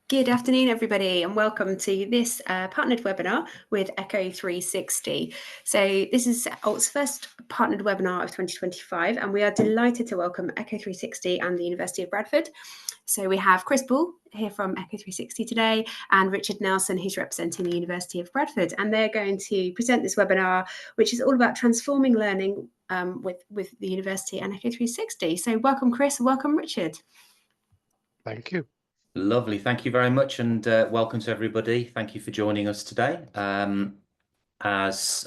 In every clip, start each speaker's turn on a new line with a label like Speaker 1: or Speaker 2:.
Speaker 1: Good afternoon, everybody, and welcome to this partnered webinar with Echo360. So this is ALT's first partnered webinar of 2025, and we are delighted to welcome Echo360 and the University of Bradford. So we have Chris Ball here from Echo360 today, and Richard Nelson, who's representing the University of Bradford, and they're going to present this webinar, which is all about transforming learning with the University and Echo360. So welcome, Chris, and welcome, Richard.
Speaker 2: Thank you.
Speaker 3: Lovely. Thank you very much, and welcome to everybody. Thank you for joining us today. As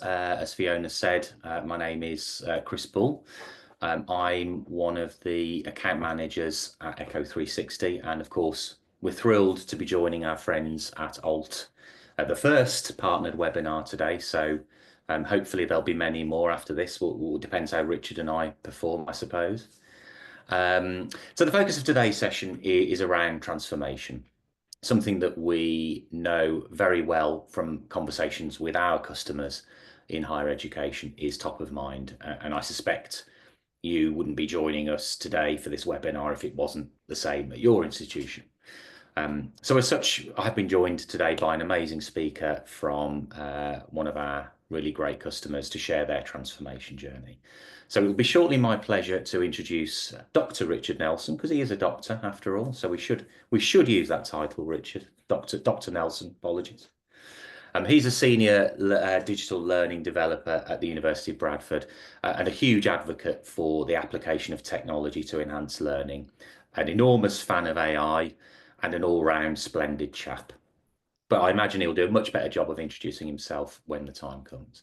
Speaker 3: Fiona said, my name is Chris Bull. I'm one of the account managers at Echo360, and of course, we're thrilled to be joining our friends at ALT at the first partnered webinar today. So hopefully there'll be many more after this. It depends how Richard and I perform, I suppose. So the focus of today's session is around transformation, something that we know very well from conversations with our customers in higher education is top of mind. And I suspect you wouldn't be joining us today for this webinar if it wasn't the same at your institution. So as such, I've been joined today by an amazing speaker from one of our really great customers to share their transformation journey. So it will be shortly my pleasure to introduce Dr. Richard Nelson, because he is a doctor after all. So we should use that title, Richard. Dr. Nelson, apologies. He's a senior digital learning developer at the University of Bradford and a huge advocate for the application of technology to enhance learning, an enormous fan of AI, and an all-round splendid chap. But I imagine he'll do a much better job of introducing himself when the time comes.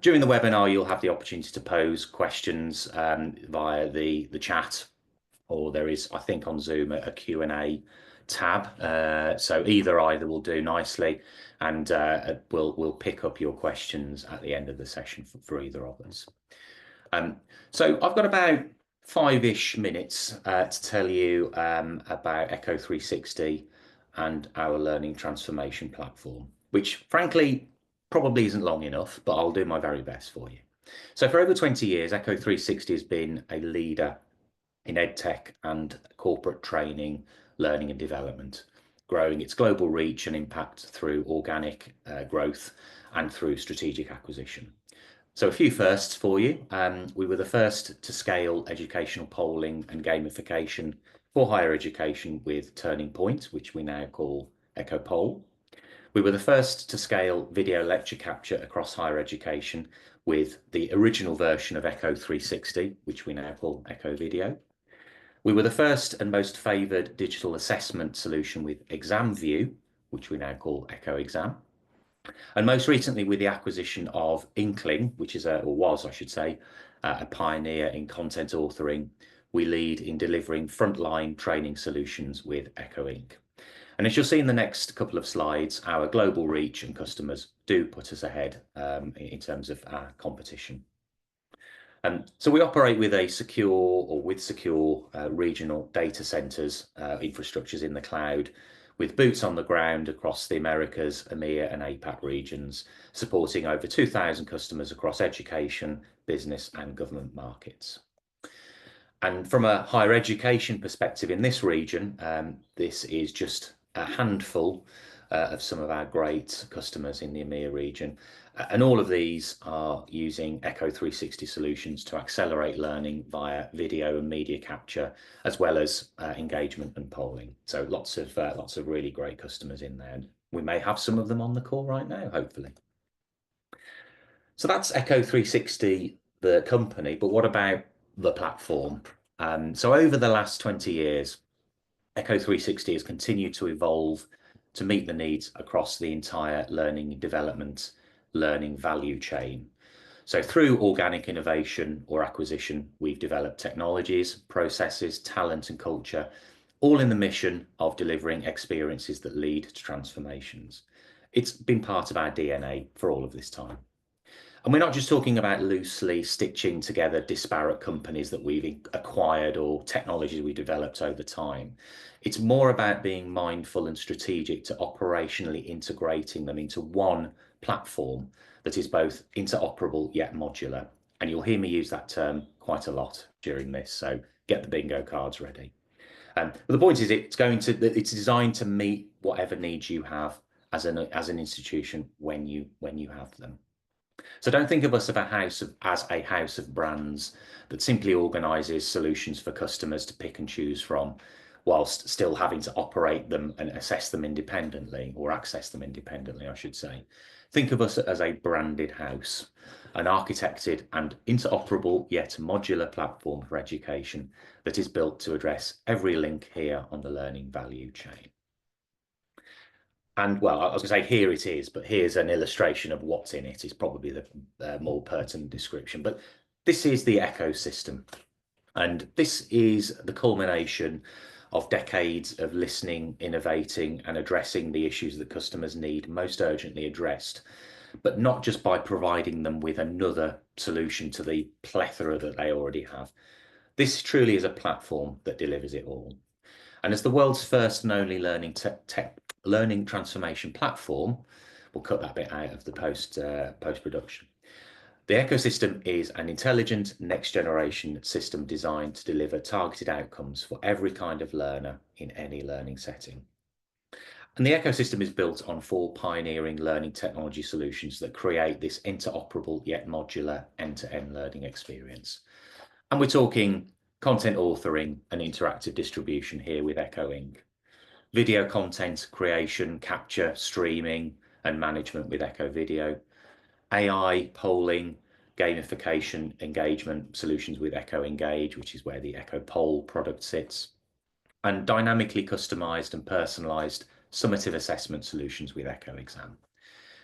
Speaker 3: During the webinar, you'll have the opportunity to pose questions via the chat, or there is, I think, on Zoom a Q&A tab. So either will do nicely, and we'll pick up your questions at the end of the session for either of us. So I've got about 5-ish minutes to tell you about Echo360 and our learning transformation platform, which frankly probably isn't long enough, but I'll do my very best for you. So for over 20 years, Echo360 has been a leader in EdTech and corporate training, learning and development, growing its global reach and impact through organic growth and through strategic acquisition. So a few firsts for you. We were the first to scale educational polling and gamification for higher education with Turning Point, which we now call Echo Poll. We were the first to scale video lecture capture across higher education with the original version of Echo360, which we now call Echo Video. We were the first and most favoured digital assessment solution with Exam View, which we now call Echo Exam. And most recently with the acquisition of Inkling, which is was, I should say, a pioneer in content authoring. We lead in delivering frontline training solutions with Echo Inc. And as you'll see in the next couple of slides, our global reach and customers do put us ahead in terms of our competition. So we operate with secure regional data centres, infrastructures in the cloud, with boots on the ground across the Americas, EMEA and APAC regions, supporting over 2,000 customers across education, business and government markets. And from a higher education perspective in this region, this is just a handful of some of our great customers in the EMEA region. And all of these are using Echo360 solutions to accelerate learning via video and media capture, as well as engagement and polling. So lots of really great customers in there. We may have some of them on the call right now, hopefully. So that's Echo360, the company, but what about the platform? So over the last 20 years, Echo360 has continued to evolve to meet the needs across the entire learning development, learning value chain. So through organic innovation or acquisition, we've developed technologies, processes, talent and culture, all in the mission of delivering experiences that lead to transformations. It's been part of our DNA for all of this time. And we're not just talking about loosely stitching together disparate companies that we've acquired or technologies we developed over time. It's more about being mindful and strategic to operationally integrating them into one platform that is both interoperable yet modular. And you'll hear me use that term quite a lot during this, so get the bingo cards ready. But the point is, it's designed to meet whatever needs you have as an institution when you have them. So don't think of us as a house of brands that simply organises solutions for customers to pick and choose from, whilst still having to operate them and assess them independently, or access them independently, I should say. Think of us as a branded house, an architected and interoperable yet modular platform for education that is built to address every link here on the learning value chain. And well, I was going to say here it is, but here's an illustration of what's in it. Is probably the more pertinent description. But this is the ecosystem. And this is the culmination of decades of listening, innovating, and addressing the issues that customers need most urgently addressed, but not just by providing them with another solution to the plethora that they already have. This truly is a platform that delivers it all. And as the world's first and only learning transformation platform, we'll cut that bit out of the post-production. The ecosystem is an intelligent next generation system designed to deliver targeted outcomes for every kind of learner in any learning setting. And the ecosystem is built on 4 pioneering learning technology solutions that create this interoperable yet modular end-to-end learning experience. And we're talking content authoring and interactive distribution here with Echo Inc. Video content creation, capture, streaming and management with Echo Video. AI, polling, gamification, engagement solutions with Echo Engage, which is where the Echo Poll product sits. And dynamically customized and personalized summative assessment solutions with Echo Exam.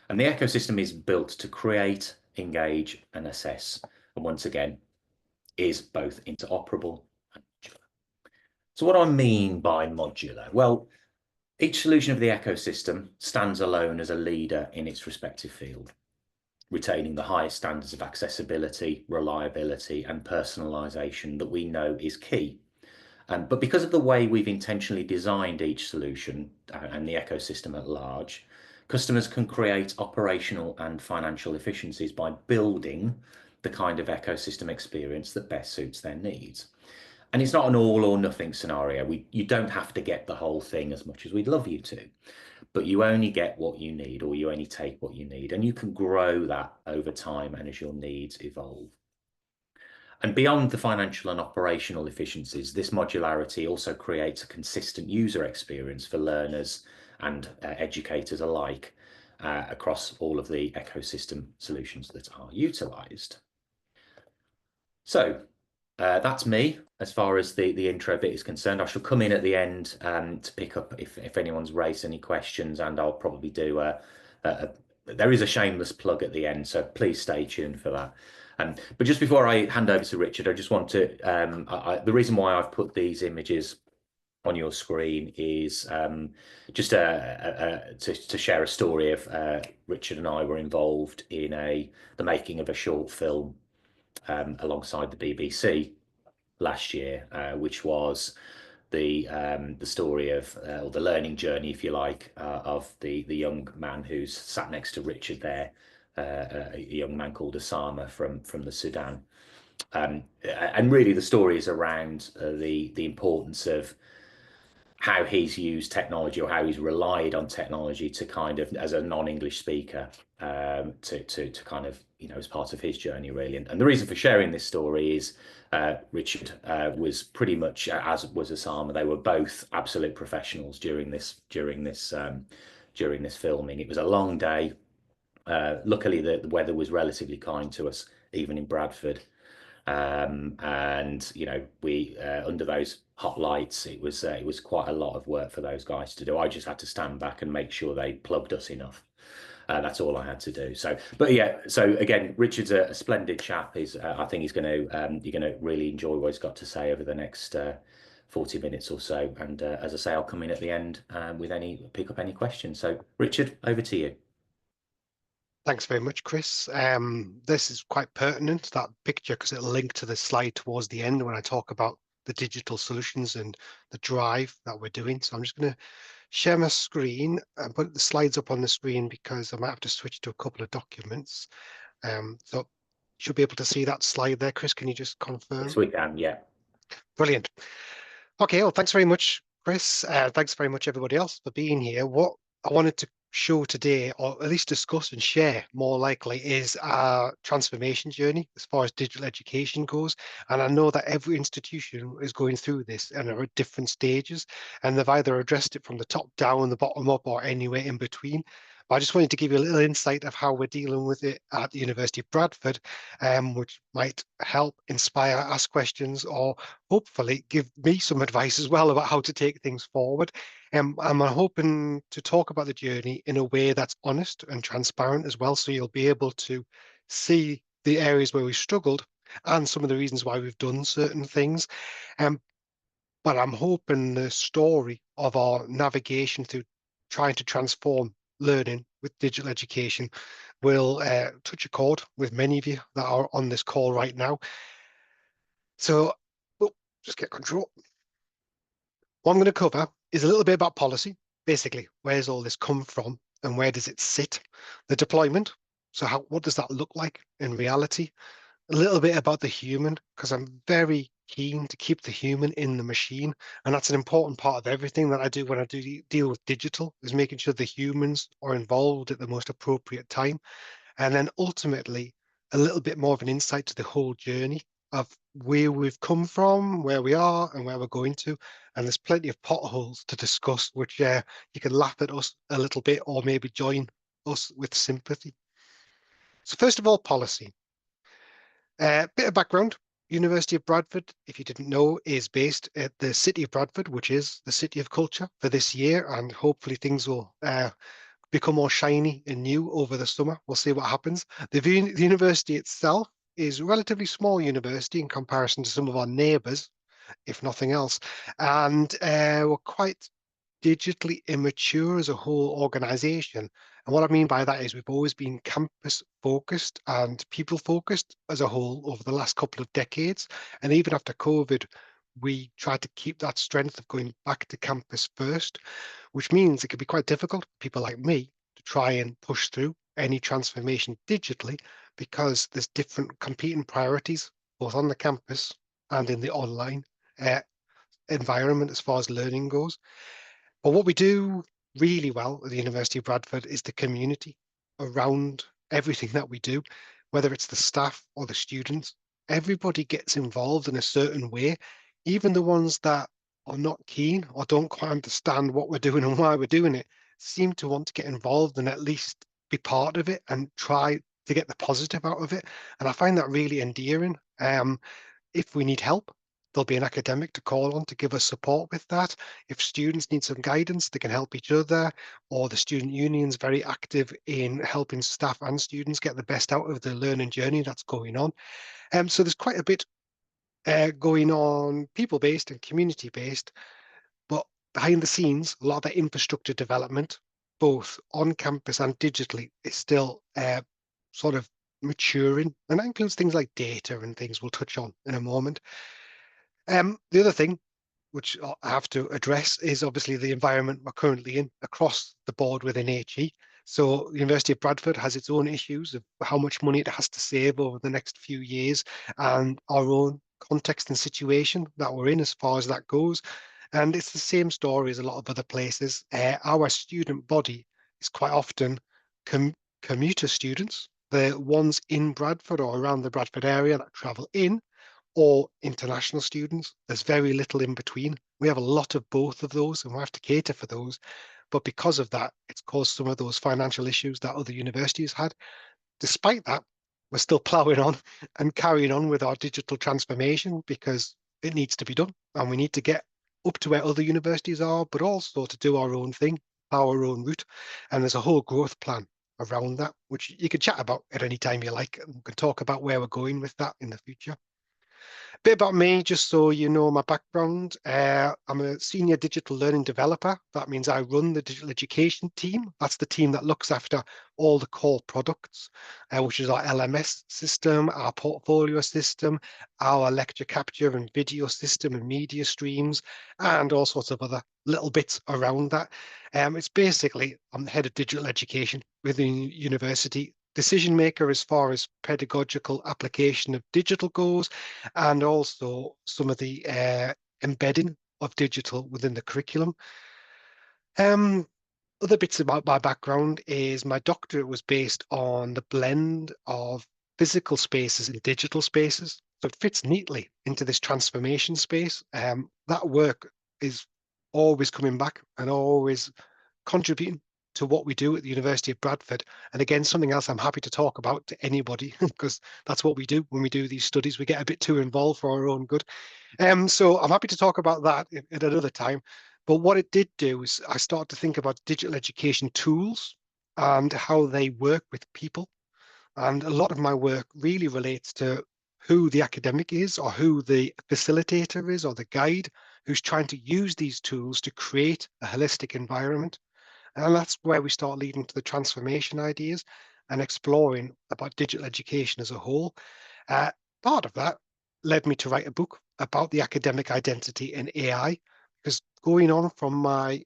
Speaker 3: And the ecosystem is built to create, engage and assess. And once again, is both interoperable and modular. So what do I mean by modular? Well, each solution of the ecosystem stands alone as a leader in its respective field, retaining the highest standards of accessibility, reliability and personalization that we know is key. But because of the way we've intentionally designed each solution and the ecosystem at large, customers can create operational and financial efficiencies by building the kind of ecosystem experience that best suits their needs. And it's not an all or nothing scenario. You don't have to get the whole thing as much as we'd love you to, but you only get what you need, or you only take what you need, and you can grow that over time and as your needs evolve. And beyond the financial and operational efficiencies, this modularity also creates a consistent user experience for learners and educators alike across all of the ecosystem solutions that are utilised. So that's me as far as the intro bit is concerned. I shall come in at the end to pick up if anyone's raised any questions, and I'll probably do there is a shameless plug at the end, so please stay tuned for that. But just before I hand over to Richard, I just want to, the reason why I've put these images on your screen is just to share a story of Richard and I were involved in the making of a short film alongside the BBC last year, which was the story of or the learning journey, if you like, of the young man who's sat next to Richard there, a young man called Osama from the Sudan. And really the story is around the importance of how he's used technology, or how he's relied on technology to kind of, as a non-English speaker, to kind of, you know, as part of his journey really. And the reason for sharing this story is Richard was pretty much, as was Osama, they were both absolute professionals during this filming. It was a long day. Luckily the weather was relatively kind to us, even in Bradford. And you know, we under those hot lights, it was quite a lot of work for those guys to do. I just had to stand back and make sure they plugged us enough. That's all I had to do. So, but yeah, so again, Richard's a splendid chap. I think you're going to really enjoy what he's got to say over the next 40 minutes or so. And as I say, I'll come in at the end with pick up any questions. So Richard, over to you.
Speaker 2: Thanks very much, Chris. This is quite pertinent, that picture, because it'll link to the slide towards the end when I talk about the digital solutions and the drive that we're doing. So I'm just going to share my screen and put the slides up on the screen, because I might have to switch to a couple of documents. So you should be able to see that slide there. Chris, can you just confirm?
Speaker 3: Yes, we can, yeah.
Speaker 2: Brilliant. Okay, well, thanks very much, Chris. Thanks very much, everybody else, for being here. What I wanted to show today, or at least discuss and share more likely, is our transformation journey as far as digital education goes. And I know that every institution is going through this and are at different stages, and they've either addressed it from the top down, the bottom up, or anywhere in between. But I just wanted to give you a little insight of how we're dealing with it at the University of Bradford, which might help inspire, ask questions, or hopefully give me some advice as well about how to take things forward. I'm hoping to talk about the journey in a way that's honest and transparent as well, so you'll be able to see the areas where we struggled and some of the reasons why we've done certain things. Um, but I'm hoping the story of our navigation through trying to transform learning with digital education will touch a chord with many of you that are on this call right now. So, oh, just get control. What I'm going to cover is a little bit about policy. Basically, where's all this come from and where does it sit? The deployment. So what does that look like in reality? A little bit about the human, because I'm very keen to keep the human in the machine. And that's an important part of everything that I do when I do deal with digital, is making sure the humans are involved at the most appropriate time. And then ultimately, a little bit more of an insight to the whole journey of where we've come from, where we are, and where we're going to. And there's plenty of potholes to discuss, which you can laugh at us a little bit or maybe join us with sympathy. So first of all, policy. Bit of background. University of Bradford, if you didn't know, is based at the City of Bradford, which is the City of Culture for this year, and hopefully things will become more shiny and new over the summer. We'll see what happens. The university itself is a relatively small university in comparison to some of our neighbours, if nothing else. And we're quite digitally immature as a whole organization. And what I mean by that is we've always been campus focused and people focused as a whole over the last couple of decades. And even after COVID, we tried to keep that strength of going back to campus first, which means it can be quite difficult for people like me to try and push through any transformation digitally because there's different competing priorities, both on the campus and in the online environment as far as learning goes. But what we do really well at the University of Bradford is the community around everything that we do, whether it's the staff or the students. Everybody gets involved in a certain way, even the ones that are not keen or don't quite understand what we're doing and why we're doing it, seem to want to get involved and at least be part of it and try to get the positive out of it. And I find that really endearing. If we need help, there'll be an academic to call on to give us support with that. If students need some guidance, they can help each other, or the student union's very active in helping staff and students get the best out of the learning journey that's going on. So there's quite a bit going on, people-based and community-based, but behind the scenes, a lot of the infrastructure development, both on campus and digitally, is still sort of maturing, and that includes things like data and things we'll touch on in a moment. The other thing which I have to address is obviously the environment we're currently in across the board within HE. So the University of Bradford has its own issues of how much money it has to save over the next few years and our own context and situation that we're in as far as that goes. And it's the same story as a lot of other places. Our student body is quite often commuter students, the ones in Bradford or around the Bradford area that travel in, or international students. There's very little in between. We have a lot of both of those and we have to cater for those. But because of that, it's caused some of those financial issues that other universities had. Despite that, we're still ploughing on and carrying on with our digital transformation because it needs to be done. And we need to get up to where other universities are, but also to do our own thing, our own route. And there's a whole growth plan around that, which you can chat about at any time you like. And we can talk about where we're going with that in the future. Bit about me, just so you know my background. I'm a senior digital learning developer. That means I run the digital education team. That's the team that looks after all the core products, which is our LMS system, our portfolio system, our lecture capture and video system and media streams, and all sorts of other little bits around that. It's basically, I'm the head of digital education within the university, decision maker as far as pedagogical application of digital goes, and also some of the embedding of digital within the curriculum. Other bits about my background is my doctorate was based on the blend of physical spaces and digital spaces. So it fits neatly into this transformation space. That work is always coming back and always contributing to what we do at the University of Bradford. And again, something else I'm happy to talk about to anybody, because that's what we do when we do these studies. We get a bit too involved for our own good. So I'm happy to talk about that at another time. But what it did do is I started to think about digital education tools and how they work with people. And a lot of my work really relates to who the academic is, or who the facilitator is, or the guide who's trying to use these tools to create a holistic environment. And that's where we start leading to the transformation ideas and exploring about digital education as a whole. Part of that led me to write a book about the academic identity in AI, because going on from my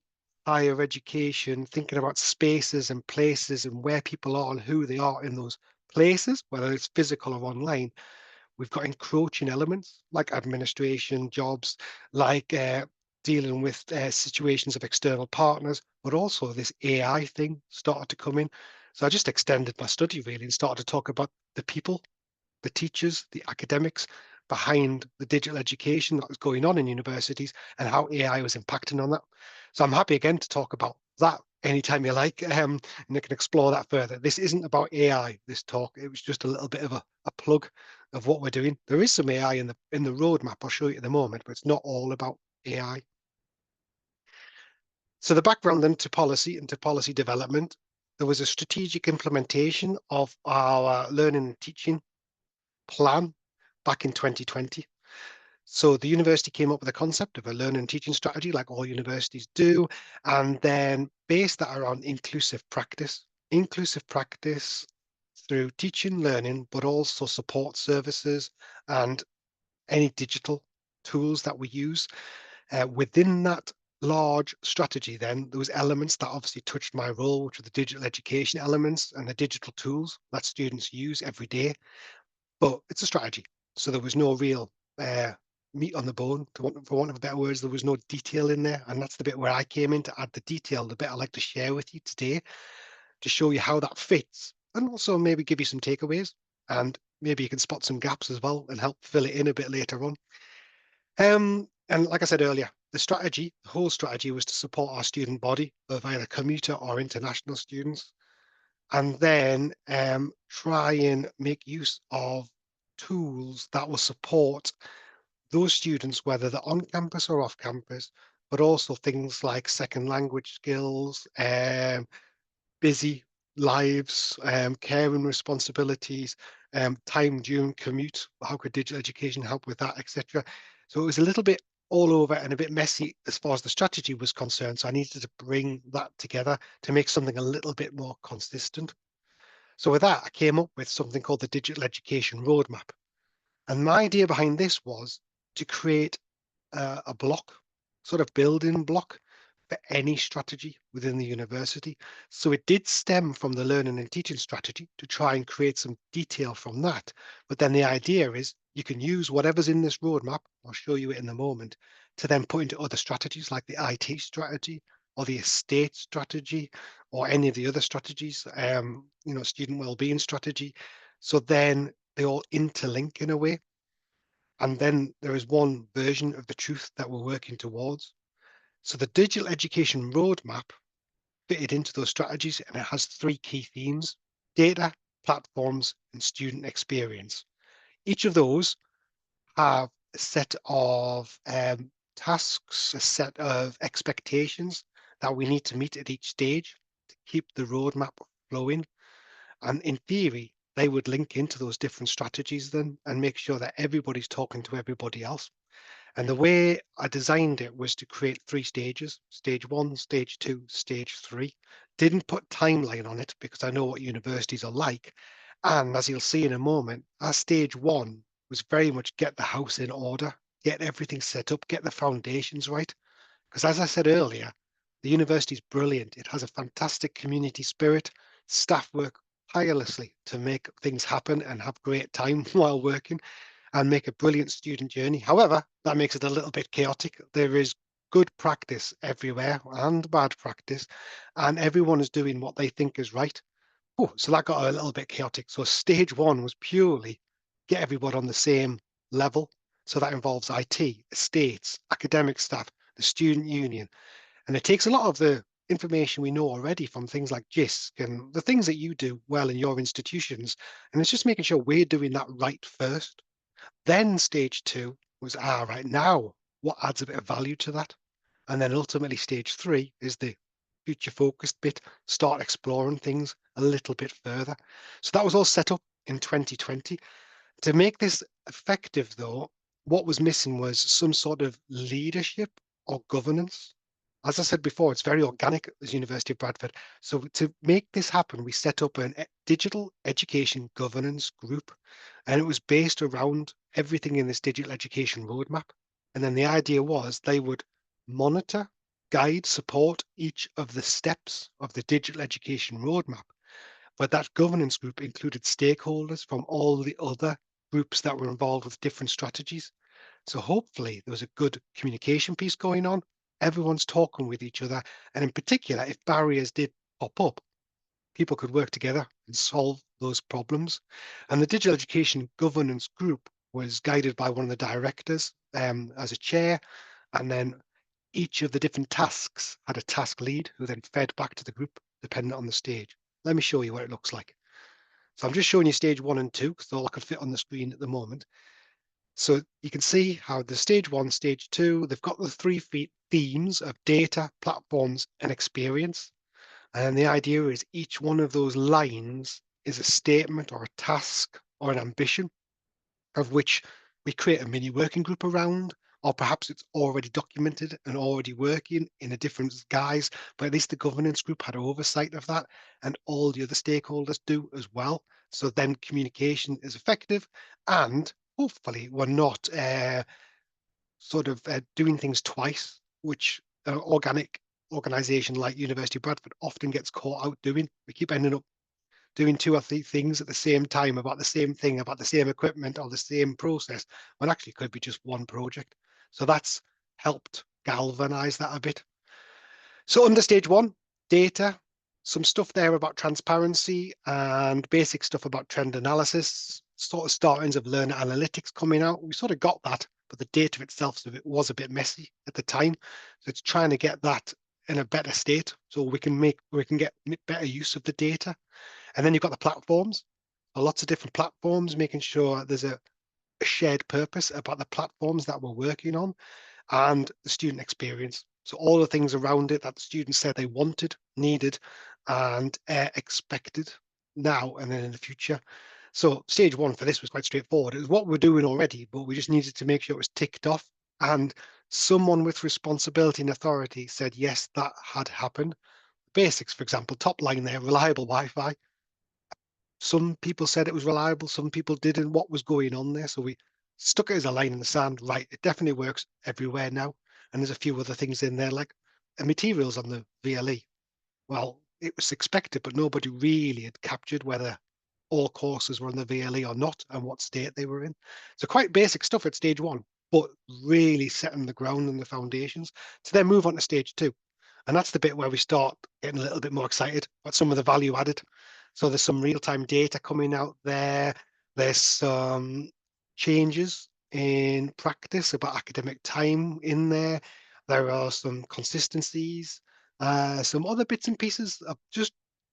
Speaker 2: higher education, thinking about spaces and places and where people are and who they are in those places, whether it's physical or online, we've got encroaching elements like administration, jobs, like dealing with situations of external partners, but also this AI thing started to come in. So I just extended my study really and started to talk about the people, the teachers, the academics behind the digital education that was going on in universities and how AI was impacting on that. So I'm happy again to talk about that anytime you like, and I can explore that further. This isn't about AI, this talk. It was just a little bit of a plug of what we're doing. There is some AI in the roadmap, I'll show you in a moment, but it's not all about AI. So the background then to policy and to policy development, there was a strategic implementation of our learning and teaching plan back in 2020. So the university came up with a concept of a learning and teaching strategy, like all universities do, and then based that around inclusive practice through teaching, learning, but also support services and any digital tools that we use. Within that large strategy, then there was elements that obviously touched my role, which are the digital education elements and the digital tools that students use every day. But it's a strategy, so there was no real meat on the bone, for want of a better words. There was no detail in there, and that's the bit where I came in to add the detail, the bit I'd like to share with you today, to show you how that fits, and also maybe give you some takeaways, and maybe you can spot some gaps as well and help fill it in a bit later on. And like I said earlier, the whole strategy was to support our student body of either commuter or international students, and then try and make use of tools that will support those students, whether they're on campus or off campus, but also things like second language skills, busy lives, care and responsibilities, time during commute. How could digital education help with that, etc. So it was a little bit all over and a bit messy as far as the strategy was concerned. So I needed to bring that together to make something a little bit more consistent. So with that, I came up with something called the Digital Education Roadmap. And my idea behind this was to create a block, sort of building block for any strategy within the university. So it did stem from the learning and teaching strategy to try and create some detail from that. But then the idea is you can use whatever's in this roadmap, I'll show you it in a moment, to then put into other strategies like the IT strategy or the estate strategy or any of the other strategies, student wellbeing strategy. So then they all interlink in a way. And then there is one version of the truth that we're working towards. So the digital education roadmap fitted into those strategies, and it has three key themes: data, platforms, and student experience. Each of those have a set of tasks, a set of expectations that we need to meet at each stage to keep the roadmap flowing. And in theory, they would link into those different strategies then and make sure that everybody's talking to everybody else. And the way I designed it was to create 3 stages: stage 1, stage 2, stage 3. Didn't put timeline on it because I know what universities are like. And as you'll see in a moment, our stage 1 was very much get the house in order, get everything set up, get the foundations right. Because as I said earlier, the university is brilliant. It has a fantastic community spirit. Staff work tirelessly to make things happen and have great time while working and make a brilliant student journey. However, that makes it a little bit chaotic. There is good practice everywhere and bad practice, and everyone is doing what they think is right. Oh, so that got a little bit chaotic. So stage one was purely get everyone on the same level. So that involves IT, estates, academic staff, the student union. And it takes a lot of the information we know already from things like JISC and the things that you do well in your institutions. And it's just making sure we're doing that right first. Then stage two was, right now, what adds a bit of value to that? And then ultimately stage three is the future focused bit, start exploring things a little bit further. So that was all set up in 2020. To make this effective though, what was missing was some sort of leadership or governance. As I said before, it's very organic at the University of Bradford. So to make this happen, we set up an digital education governance group, and it was based around everything in this digital education roadmap. And then the idea was they would monitor, guide, support each of the steps of the digital education roadmap. But that governance group included stakeholders from all the other groups that were involved with different strategies. So hopefully there was a good communication piece going on. Everyone's talking with each other. And in particular, if barriers did pop up, people could work together and solve those problems. And the digital education governance group was guided by one of the directors as a chair. And then each of the different tasks had a task lead who then fed back to the group depending on the stage. Let me show you what it looks like. So I'm just showing you stage 1 and 2 because all I could fit on the screen at the moment. So you can see how the stage 1, stage 2, they've got the 3 themes of data, platforms, and experience. And the idea is each one of those lines is a statement or a task or an ambition of which we create a mini working group around, or perhaps it's already documented and already working in a different guise, but at least the governance group had oversight of that, and all the other stakeholders do as well. So then communication is effective, and hopefully we're not doing things twice, which an organic organization like University of Bradford often gets caught out doing. We keep ending up doing 2 or 3 things at the same time about the same thing, about the same equipment or the same process, when actually it could be just one project. So that's helped galvanize that a bit. So under stage 1, data, some stuff there about transparency and basic stuff about trend analysis, sort of startings of learner analytics coming out. We sort of got that, but the data itself was a bit messy at the time. So it's trying to get that in a better state so we can get better use of the data. And then you've got the platforms, lots of different platforms, making sure there's a shared purpose about the platforms that we're working on, and the student experience. So all the things around it that the students said they wanted, needed, and expected now and then in the future. So stage 1 for this was quite straightforward. It was what we're doing already, but we just needed to make sure it was ticked off. And someone with responsibility and authority said, yes, that had happened. Basics, for example, top line there, reliable Wi-Fi. Some people said it was reliable, some people didn't. What was going on there? So we stuck it as a line in the sand. Right, it definitely works everywhere now. And there's a few other things in there, like materials on the VLE. Well, it was expected, but nobody really had captured whether all courses were on the VLE or not and what state they were in. So quite basic stuff at stage 1, but really setting the ground and the foundations to then move on to stage 2. And that's the bit where we start getting a little bit more excited about some of the value added. So there's some real-time data coming out there. There's some changes in practice about academic time in there. There are some consistencies, some other bits and pieces of just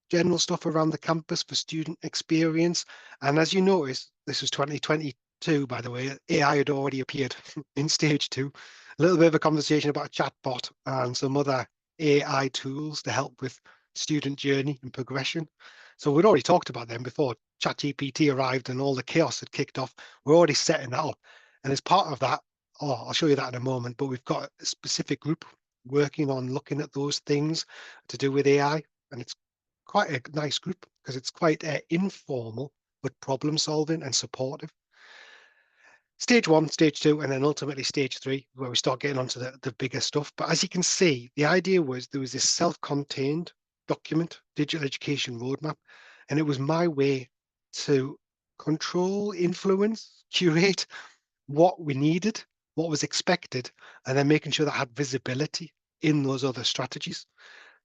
Speaker 2: general stuff around the campus for student experience. And as you notice, this was 2022, by the way, AI had already appeared in stage 2. A little bit of a conversation about a chatbot and some other AI tools to help with student journey and progression. So we'd already talked about them before ChatGPT arrived and all the chaos had kicked off. We're already setting that up. And as part of that, I'll show you that in a moment, but we've got a specific group working on looking at those things to do with AI. And it's quite a nice group because it's quite informal, but problem solving and supportive. Stage 1, stage 2, and then ultimately stage 3, where we start getting onto the bigger stuff. But as you can see, the idea was there was this self-contained document, digital education roadmap, and it was my way to control, influence, curate what we needed what was expected, and then making sure that had visibility in those other strategies.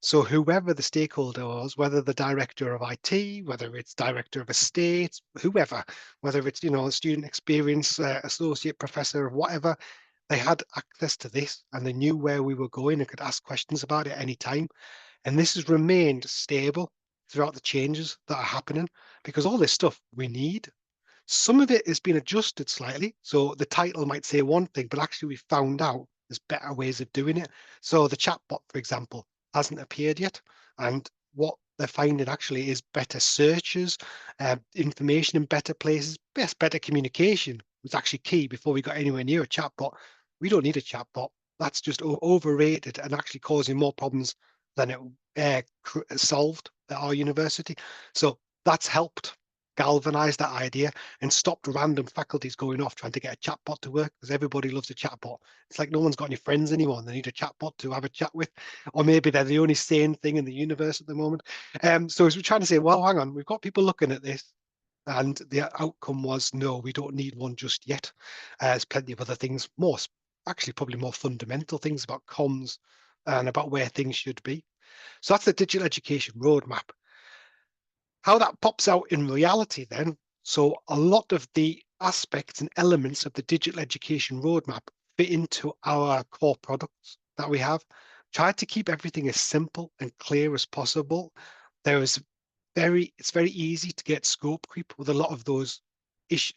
Speaker 2: So whoever the stakeholder was, whether the director of IT, whether it's director of estate, whoever, whether it's, a student experience associate professor or whatever, they had access to this and they knew where we were going and could ask questions about it at any time. And this has remained stable throughout the changes that are happening, because all this stuff we need. Some of it has been adjusted slightly. So the title might say one thing, but actually we found out there's better ways of doing it. So the chatbot, for example, hasn't appeared yet. And what they're finding actually is better searches, information in better places, better communication was actually key before we got anywhere near a chatbot. We don't need a chatbot. That's just overrated and actually causing more problems than it solved at our university. So that's helped galvanize that idea and stopped random faculties going off trying to get a chatbot to work, because everybody loves a chatbot. It's like no one's got any friends anymore. They need a chatbot to have a chat with, or maybe they're the only sane thing in the universe at the moment. So we're trying to say, well, hang on, we've got people looking at this, and the outcome was, no, we don't need one just yet. There's plenty of other things, actually probably more fundamental things about comms and about where things should be. So that's the digital education roadmap. How that pops out in reality then, so a lot of the aspects and elements of the digital education roadmap fit into our core products that we have. Tried to keep everything as simple and clear as possible. It's very easy to get scope creep with a lot of those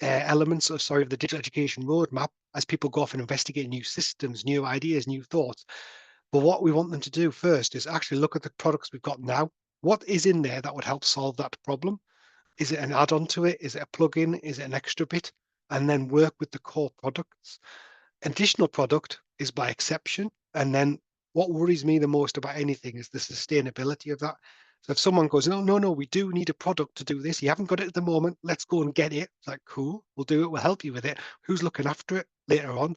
Speaker 2: elements of the digital education roadmap as people go off and investigate new systems, new ideas, new thoughts. But what we want them to do first is actually look at the products we've got now. What is in there that would help solve that problem? Is it an add-on to it? Is it a plugin? Is it an extra bit? And then work with the core products. Additional product is by exception. And then what worries me the most about anything is the sustainability of that. So if someone goes, no, we do need a product to do this. You haven't got it at the moment. Let's go and get it. It's like, cool, we'll do it. We'll help you with it. Who's looking after it later on? And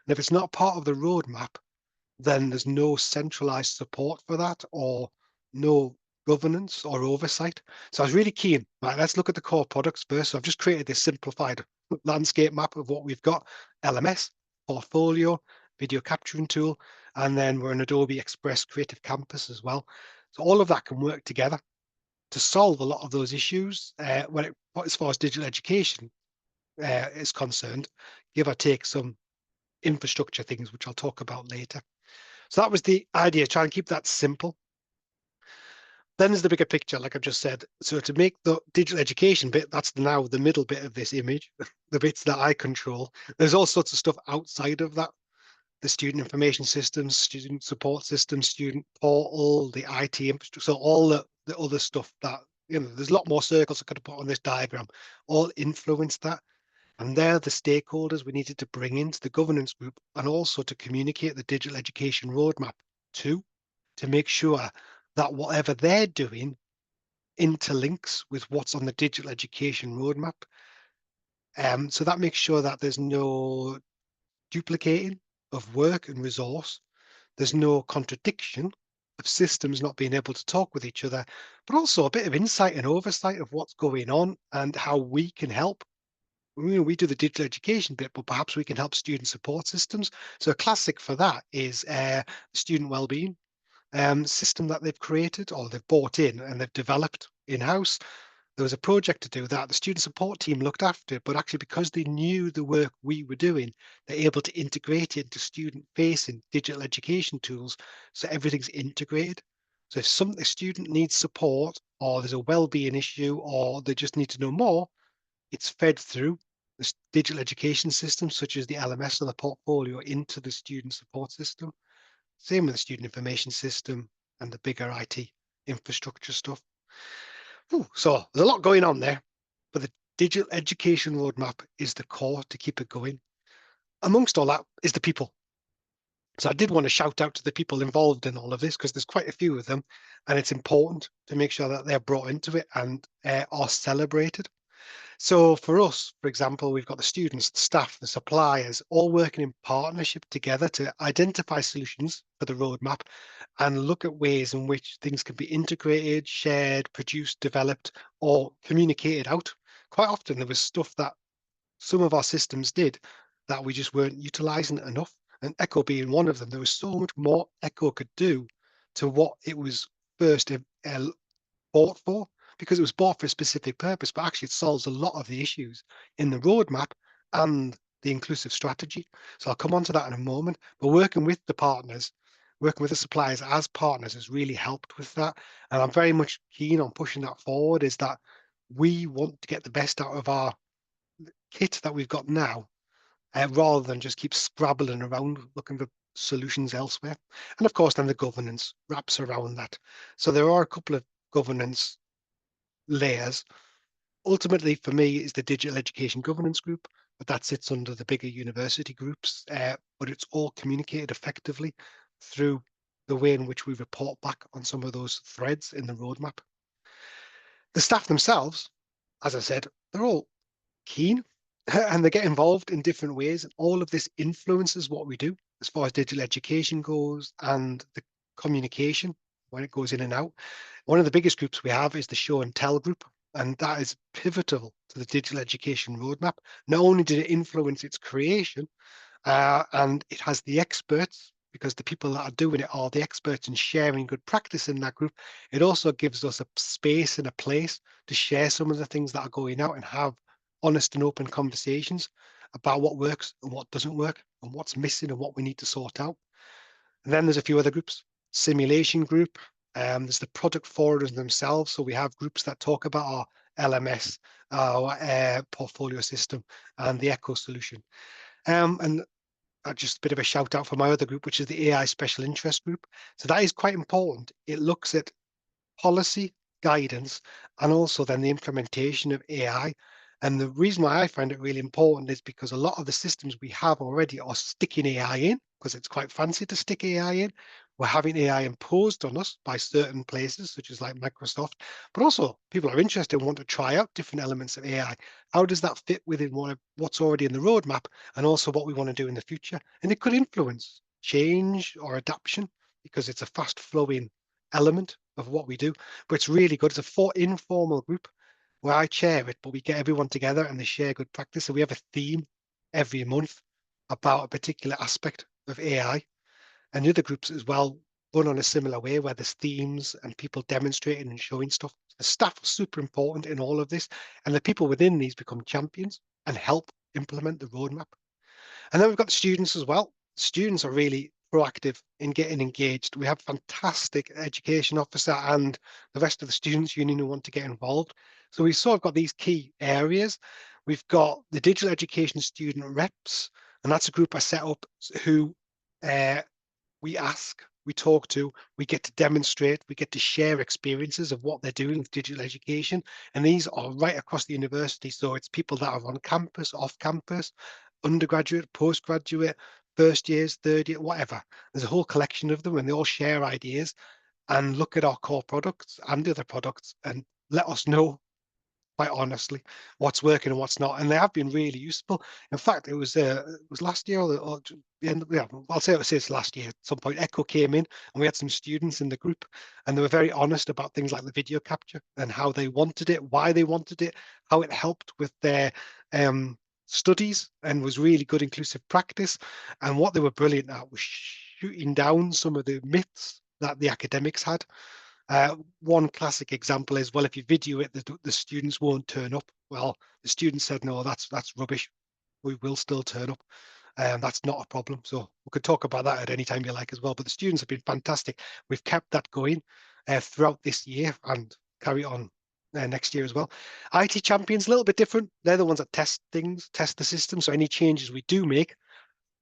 Speaker 2: if it's not part of the roadmap, then there's no centralized support for that or no governance or oversight. So I was really keen, right, let's look at the core products first. So I've just created this simplified landscape map of what we've got: LMS, portfolio, video capturing tool, and then we're an Adobe Express Creative Campus as well. So all of that can work together to solve a lot of those issues as far as digital education is concerned, give or take some infrastructure things, which I'll talk about later. So that was the idea, try and keep that simple. Then there's the bigger picture, like I've just said. So to make the digital education bit, that's now the middle bit of this image, the bits that I control. There's all sorts of stuff outside of that. The student information systems, student support systems, student portal, the IT infrastructure, so all the other stuff that, there's a lot more circles I could have put on this diagram, all influence that. And they're the stakeholders we needed to bring into the governance group and also to communicate the digital education roadmap to make sure that whatever they're doing interlinks with what's on the digital education roadmap. So that makes sure that there's no duplicating of work and resource. There's no contradiction of systems not being able to talk with each other, but also a bit of insight and oversight of what's going on and how we can help. We do the digital education bit, but perhaps we can help student support systems. So a classic for that is student wellbeing system that they've created or they've bought in and they've developed in-house. There was a project to do that. The student support team looked after it, but actually because they knew the work we were doing, they're able to integrate it into student-facing digital education tools, so everything's integrated. So if a student needs support or there's a wellbeing issue or they just need to know more, it's fed through the digital education system, such as the LMS or the portfolio, into the student support system. Same with the student information system and the bigger IT infrastructure stuff. So there's a lot going on there, but the digital education roadmap is the core to keep it going. Amongst all that is the people. So I did want to shout out to the people involved in all of this, because there's quite a few of them, and it's important to make sure that they're brought into it and are celebrated. So for us, for example, we've got the students, the staff, the suppliers, all working in partnership together to identify solutions for the roadmap and look at ways in which things can be integrated, shared, produced, developed, or communicated out. Quite often there was stuff that some of our systems did, that we just weren't utilising enough. And Echo being one of them, there was so much more Echo could do to what it was first bought for, because it was bought for a specific purpose, but actually it solves a lot of the issues in the roadmap and the inclusive strategy. So I'll come on to that in a moment. But working with the partners, working with the suppliers as partners has really helped with that. And I'm very much keen on pushing that forward, is that we want to get the best out of our kit that we've got now, rather than just keep scrabbling around looking for solutions elsewhere. And of course, then the governance wraps around that. So there are a couple of governance layers. Ultimately, for me, is the digital education governance group, but that sits under the bigger university groups, but it's all communicated effectively through the way in which we report back on some of those threads in the roadmap. The staff themselves, as I said, they're all keen and they get involved in different ways. And all of this influences what we do as far as digital education goes and the communication when it goes in and out. One of the biggest groups we have is the show and tell group, and that is pivotal to the digital education roadmap. Not only did it influence its creation, and it has the experts, because the people that are doing it are the experts in sharing good practice in that group. It also gives us a space and a place to share some of the things that are going out and have honest and open conversations about what works and what doesn't work and what's missing and what we need to sort out. And then there's a few other groups. Simulation group, there's the product forums themselves. So we have groups that talk about our LMS, our portfolio system, and the Echo solution. And just a bit of a shout out for my other group, which is the AI special interest group. So that is quite important. It looks at policy, guidance, and also then the implementation of AI. And the reason why I find it really important is because a lot of the systems we have already are sticking AI in, because it's quite fancy to stick AI in. We're having AI imposed on us by certain places, such as like Microsoft, but also people are interested and want to try out different elements of AI. How does that fit within what's already in the roadmap and also what we want to do in the future? And it could influence change or adaptation because it's a fast flowing element of what we do, but it's really good. It's a informal group where I chair it, but we get everyone together and they share good practice. So we have a theme every month about a particular aspect of AI. And the other groups as well run on a similar way where there's themes and people demonstrating and showing stuff. The staff are super important in all of this, and the people within these become champions and help implement the roadmap. And then we've got the students as well. Students are really proactive in getting engaged. We have fantastic education officer and the rest of the students union who want to get involved. So we've sort of got these key areas. We've got the digital education student reps, and that's a group I set up who we ask, we talk to, we get to demonstrate, we get to share experiences of what they're doing with digital education. And these are right across the university. So it's people that are on campus, off campus, undergraduate, postgraduate, first years, third year, whatever. There's a whole collection of them and they all share ideas and look at our core products and the other products and let us know, quite honestly, what's working and what's not. And they have been really useful. In fact, it was last year or the end, yeah, I'll say it's last year. At some point, Echo came in and we had some students in the group and they were very honest about things like the video capture and how they wanted it, why they wanted it, how it helped with their studies and was really good inclusive practice. And what they were brilliant at was shooting down some of the myths that the academics had. One classic example is, well, if you video it, the students won't turn up. Well, the students said, no, that's rubbish. We will still turn up. That's not a problem. So we could talk about that at any time you like as well. But the students have been fantastic. We've kept that going throughout this year and carry on next year as well. IT champions, a little bit different. They're the ones that test things, test the system. So any changes we do make,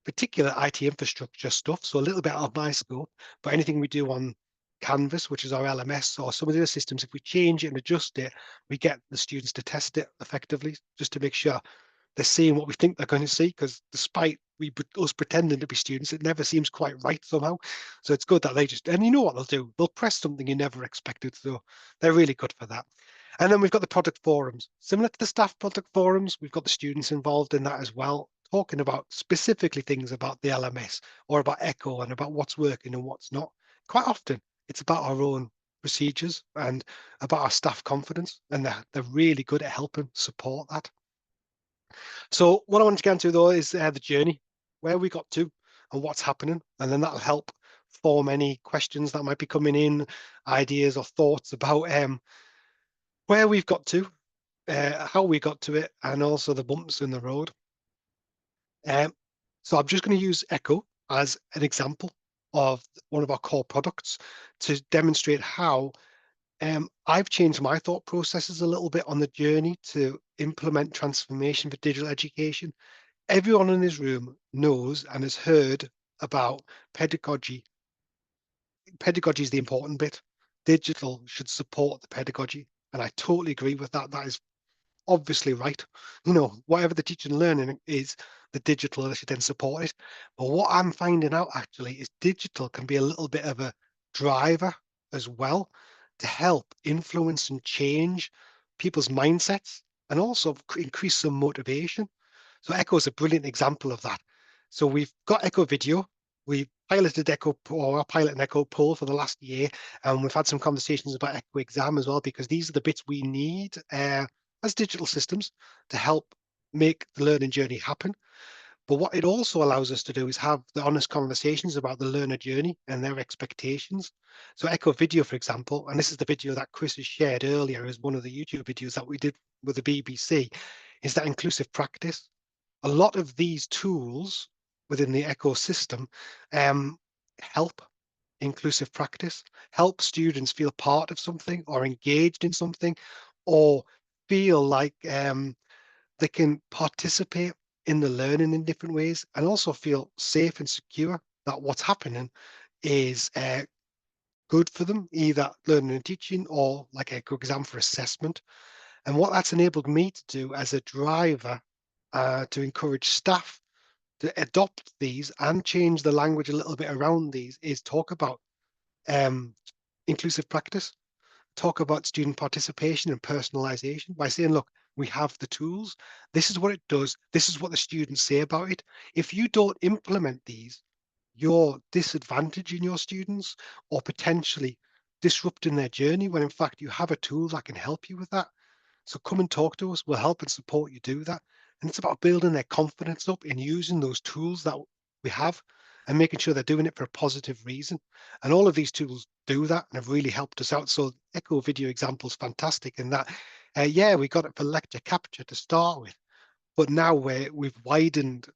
Speaker 2: particular IT infrastructure stuff, so a little bit out of my scope, but anything we do on Canvas, which is our LMS, or some of the other systems, if we change it and adjust it, we get the students to test it effectively, just to make sure they're seeing what we think they're going to see, because despite us pretending to be students, it never seems quite right somehow. So it's good that they just, and you know what they'll do, they'll press something you never expected, so they're really good for that. And then we've got the product forums. Similar to the staff product forums, we've got the students involved in that as well, talking about specifically things about the LMS or about Echo and about what's working and what's not. Quite often, it's about our own procedures and about our staff confidence, and they're really good at helping support that. So what I want to get into though is the journey, where we got to and what's happening, and then that'll help form any questions that might be coming in, ideas or thoughts about where we've got to, how we got to it, and also the bumps in the road. So I'm just going to use Echo as an example of one of our core products to demonstrate how I've changed my thought processes a little bit on the journey to implement transformation for digital education. Everyone in this room knows and has heard about pedagogy. Pedagogy is the important bit. Digital should support the pedagogy. And I totally agree with that. That is obviously right. You know, whatever the teaching and learning is, the digital should then support it. But what I'm finding out actually is digital can be a little bit of a driver as well to help influence and change people's mindsets and also increase some motivation. So Echo is a brilliant example of that. So we've got Echo Video. We piloted Echo, or are piloting Echo Poll for the last year, and we've had some conversations about Echo Exam as well, because these are the bits we need as digital systems to help make the learning journey happen. But what it also allows us to do is have the honest conversations about the learner journey and their expectations. So Echo Video, for example, and this is the video that Chris has shared earlier as one of the YouTube videos that we did with the BBC, is that inclusive practice. A lot of these tools within the ecosystem help inclusive practice, help students feel part of something or engaged in something, or feel like they can participate in the learning in different ways, and also feel safe and secure that what's happening is good for them, either learning and teaching or like a good exam for assessment. And what that's enabled me to do as a driver to encourage staff to adopt these and change the language a little bit around these is talk about inclusive practice, talk about student participation and personalization by saying, look, we have the tools. This is what it does. This is what the students say about it. If you don't implement these, you're disadvantaging your students or potentially disrupting their journey when in fact you have a tool that can help you with that. So come and talk to us. We'll help and support you do that. And it's about building their confidence up in using those tools that we have and making sure they're doing it for a positive reason. And all of these tools do that and have really helped us out. So Echo Video example is fantastic in that, yeah, we got it for lecture capture to start with, but now we've widened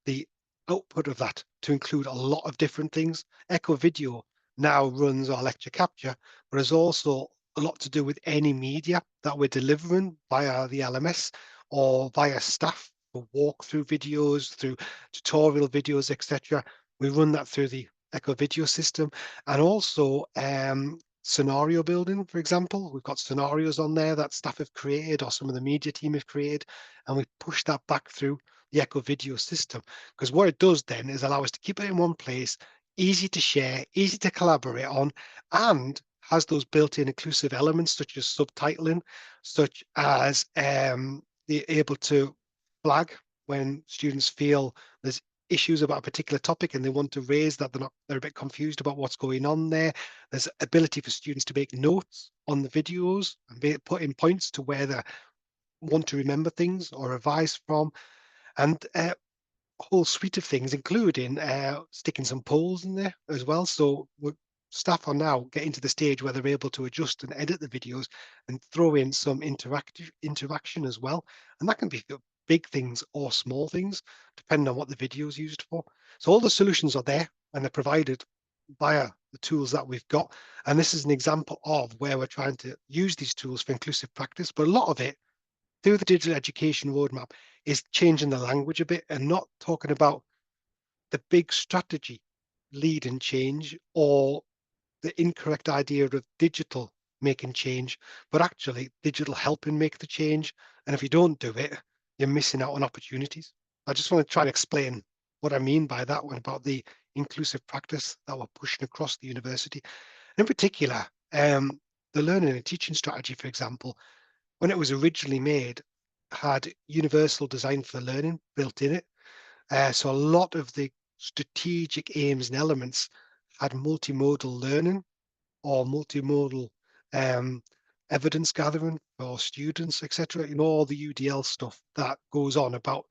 Speaker 2: the output of that to include a lot of different things. Echo Video now runs our lecture capture, but there's also a lot to do with any media that we're delivering via the LMS or via staff for walkthrough videos, through tutorial videos, etc. We run that through the Echo Video system, and also scenario building, for example. We've got scenarios on there that staff have created or some of the media team have created, and we push that back through the Echo Video system. Because what it does then is allow us to keep it in one place, easy to share, easy to collaborate on, and has those built-in inclusive elements such as subtitling, such as the able to flag when students feel there's issues about a particular topic and they want to raise that they're a bit confused about what's going on there. There's ability for students to make notes on the videos and put in points to where they want to remember things or revise from, and a whole suite of things, including sticking some polls in there as well. So staff are now getting to the stage where they're able to adjust and edit the videos and throw in some interaction as well. And that can be big things or small things, depending on what the video is used for. So all the solutions are there and they're provided via the tools that we've got. And this is an example of where we're trying to use these tools for inclusive practice, but a lot of it through the digital education roadmap is changing the language a bit and not talking about the big strategy lead and change or the incorrect idea of digital making change, but actually digital helping make the change. And if you don't do it, you're missing out on opportunities. I just want to try and explain what I mean by that one about the inclusive practice that we're pushing across the university. In particular, the learning and teaching strategy, for example, when it was originally made, had universal design for learning built in it. So a lot of the strategic aims and elements had multimodal learning or multimodal evidence gathering for students, etc. All the UDL stuff that goes on about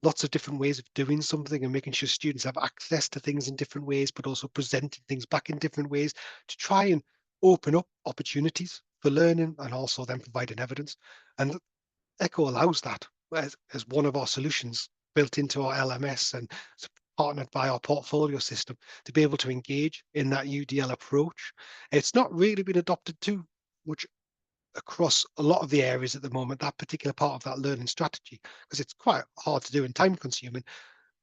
Speaker 2: lots of different ways of doing something and making sure students have access to things in different ways, but also presenting things back in different ways to try and open up opportunities for learning and also then providing evidence. And Echo allows that as one of our solutions built into our LMS and partnered by our portfolio system to be able to engage in that UDL approach. It's not really been adopted too much across a lot of the areas at the moment, that particular part of that learning strategy, because it's quite hard to do and time consuming,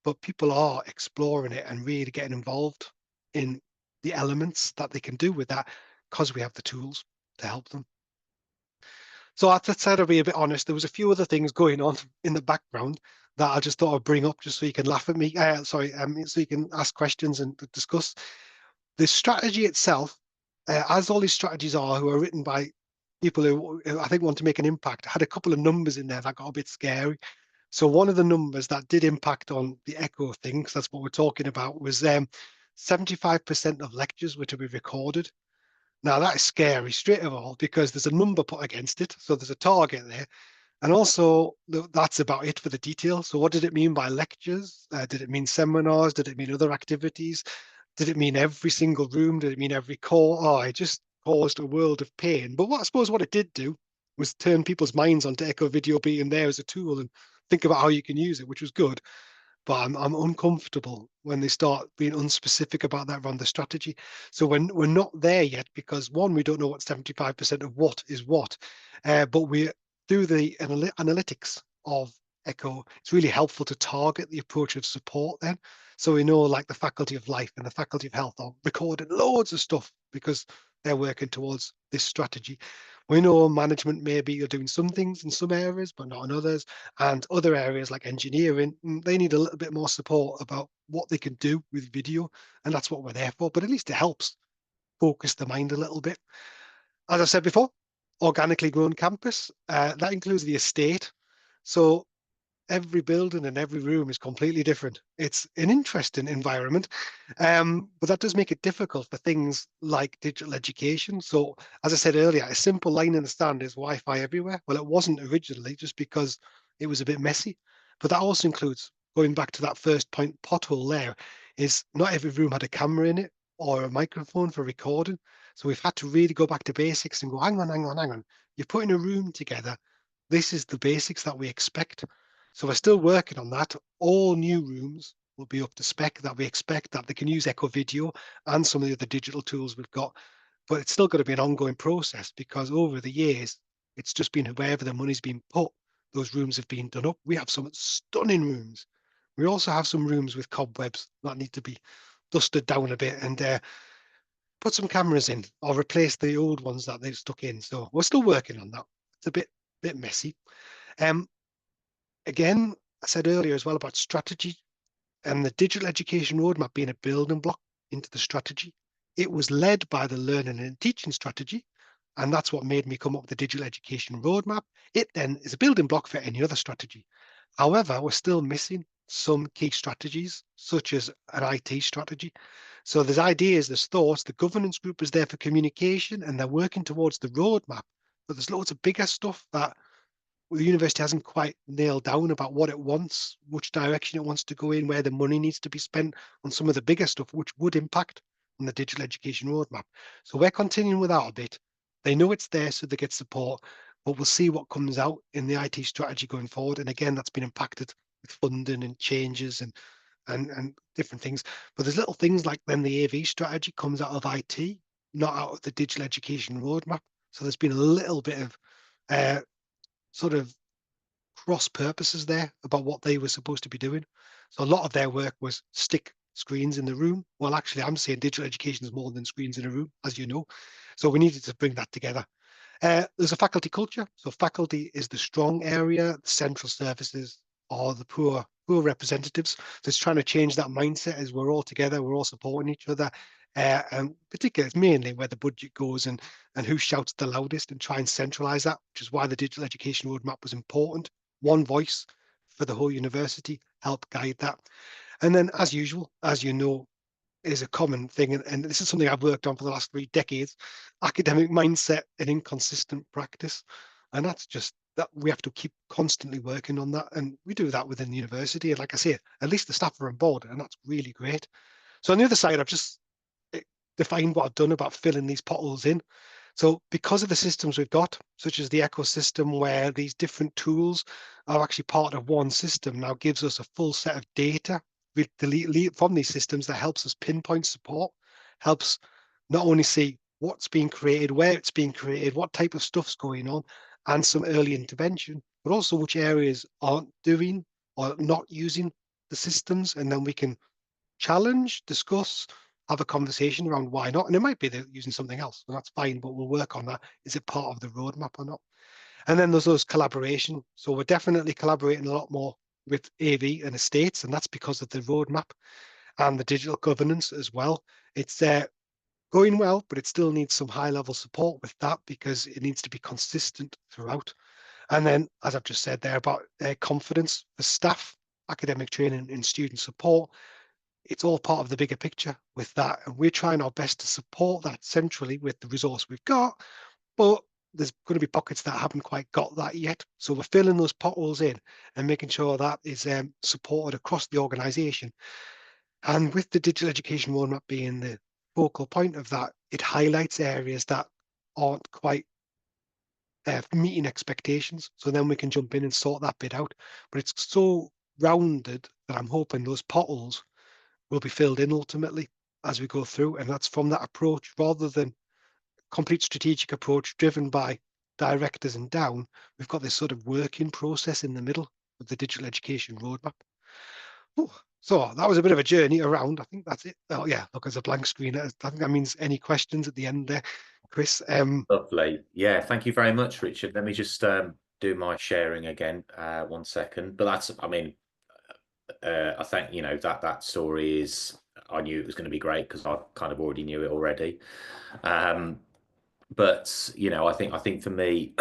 Speaker 2: but people are exploring it and really getting involved in the elements that they can do with that because we have the tools to help them. So I said I'll be a bit honest. There was a few other things going on in the background that I just thought I'd bring up just so you can laugh at me. So you can ask questions and discuss. The strategy itself, as all these strategies are, who are written by people who I think want to make an impact, had a couple of numbers in there that got a bit scary. So one of the numbers that did impact on the Echo thing, because that's what we're talking about, was 75% of lectures were to be recorded. Now that is scary, straight of all, because there's a number put against it. So there's a target there. And also that's about it for the detail. So what did it mean by lectures? Did it mean seminars? Did it mean other activities? Did it mean every single room? Did it mean every core? Oh, it just caused a world of pain. But I suppose what it did do was turn people's minds onto Echo Video being there as a tool and think about how you can use it, which was good. But I'm uncomfortable when they start being unspecific about that around the strategy. So when we're not there yet, because one, we don't know what 75% of what is what, but we through the analytics of Echo, it's really helpful to target the approach of support then. So we know like the Faculty of Life and the Faculty of Health are recording loads of stuff because they're working towards this strategy. We know management maybe are doing some things in some areas, but not in others. And other areas like engineering, they need a little bit more support about what they can do with video. And that's what we're there for. But at least it helps focus the mind a little bit. As I said before, organically grown campus, that includes the estate. So every building and every room is completely different. It's an interesting environment, but that does make it difficult for things like digital education. So as I said earlier, a simple line in the stand is Wi-Fi everywhere. Well, it wasn't originally just because it was a bit messy, but that also includes, going back to that first point, pothole there, is not every room had a camera in it or a microphone for recording. So we've had to really go back to basics and go, hang on. You're putting a room together. This is the basics that we expect. So we're still working on that. All new rooms will be up to spec that we expect that they can use Echo Video and some of the other digital tools we've got. But it's still going to be an ongoing process because over the years, it's just been wherever the money's been put, those rooms have been done up. We have some stunning rooms. We also have some rooms with cobwebs that need to be dusted down a bit and put some cameras in or replace the old ones that they've stuck in. So we're still working on that. It's a bit messy. Again, I said earlier as well about strategy and the digital education roadmap being a building block into the strategy. It was led by the learning and teaching strategy, and that's what made me come up with the digital education roadmap. It then is a building block for any other strategy. However, we're still missing some key strategies, such as an IT strategy. So there's ideas, there's thoughts, the governance group is there for communication, and they're working towards the roadmap. But there's loads of bigger stuff that the university hasn't quite nailed down about what it wants, which direction it wants to go in, where the money needs to be spent on some of the bigger stuff, which would impact on the digital education roadmap. So we're continuing with that a bit. They know it's there, so they get support, but we'll see what comes out in the IT strategy going forward. And again, that's been impacted with funding and changes and different things. But there's little things like then the AV strategy comes out of IT, not out of the digital education roadmap. So there's been a little bit of sort of cross purposes there about what they were supposed to be doing. So a lot of their work was stick screens in the room. Well, actually, I'm saying digital education is more than screens in a room, as you know. So we needed to bring that together. There's a faculty culture. So faculty is the strong area, the central services are the poor representatives. So it's trying to change that mindset as we're all together, we're all supporting each other. And particularly, it's mainly where the budget goes and who shouts the loudest and try and centralize that, which is why the digital education roadmap was important. One voice for the whole university, help guide that. And then as usual, as you know, is a common thing, and this is something I've worked on for the last 3 decades, academic mindset and inconsistent practice. And that's just that we have to keep constantly working on that. And we do that within the university. And like I say, at least the staff are on board, and that's really great. So on the other side, I've just defined what I've done about filling these potholes in. So because of the systems we've got, such as the ecosystem, where these different tools are actually part of one system, now gives us a full set of data from these systems that helps us pinpoint support, helps not only see what's being created, where it's being created, what type of stuff's going on, and some early intervention, but also which areas aren't doing or not using the systems. And then we can challenge, discuss, have a conversation around why not. And it might be they're using something else, and that's fine, but we'll work on that. Is it part of the roadmap or not? And then there's those collaboration. So we're definitely collaborating a lot more with AV and estates, and that's because of the roadmap and the digital governance as well. It's going well, but it still needs some high level support with that because it needs to be consistent throughout. And then, as I've just said there about confidence for staff, academic training and student support, it's all part of the bigger picture with that. And we're trying our best to support that centrally with the resource we've got, but there's going to be pockets that haven't quite got that yet. So we're filling those potholes in and making sure that is supported across the organisation. And with the digital education roadmap being the focal point of that, it highlights areas that aren't quite meeting expectations. So then we can jump in and sort that bit out. But it's so rounded that I'm hoping those potholes will be filled in ultimately as we go through. And that's from that approach rather than complete strategic approach driven by directors and down. We've got this sort of working process in the middle of the digital education roadmap. Ooh, so that was a bit of a journey around. I think that's it. Oh yeah, look, as a blank screen. I think that means any questions at the end there, Chris.
Speaker 3: Lovely. Yeah, thank you very much, Richard. Let me just do my sharing again. 1 second. But that's, I mean, I think, you know, that story is, I knew it was going to be great because I kind of already knew it already. But you know, I think for me,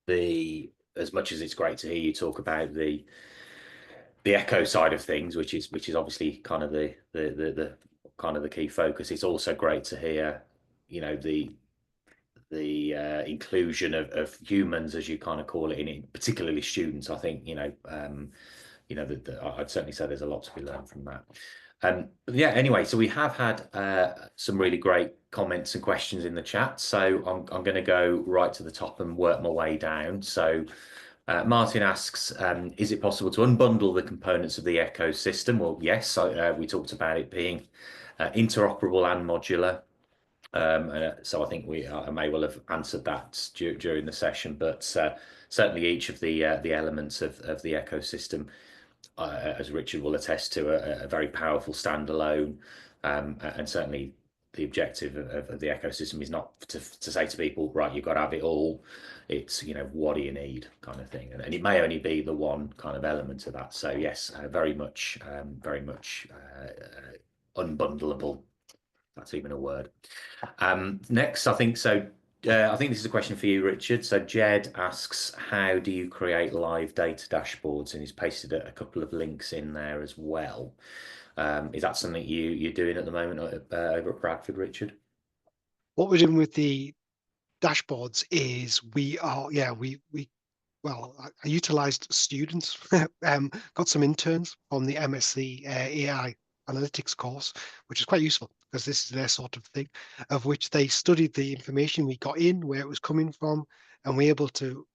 Speaker 3: as much as it's great to hear you talk about the echo side of things, which is obviously kind of the kind of the key focus, it's also great to hear, you know, the inclusion of humans, as you kind of call it, in particularly students. I think, you know, I'd certainly say there's a lot to be learned from that. But yeah, anyway, so we have had some really great comments and questions in the chat. So I'm going to go right to the top and work my way down. So Martin asks, is it possible to unbundle the components of the ecosystem? Well, yes, we talked about it being interoperable and modular. So I think I may well have answered that during the session, but certainly each of the elements of the ecosystem, as Richard will attest to, a very powerful standalone, and certainly the objective of the ecosystem is not to say to people, right, you've got to have it all. It's, you know, what do you need kind of thing, and it may only be the one kind of element of that. So yes, very much unbundleable. That's even a word. Next, I think so. I think this is a question for you, Richard. So Jed asks, how do you create live data dashboards? And he's pasted a couple of links in there as well. Is that something you're doing at the moment over at Bradford, Richard?
Speaker 2: What we're doing with the dashboards is I utilised students, got some interns from the MSc AI analytics course, which is quite useful because this is their sort of thing, of which they studied the information we got in, where it was coming from, and we're able to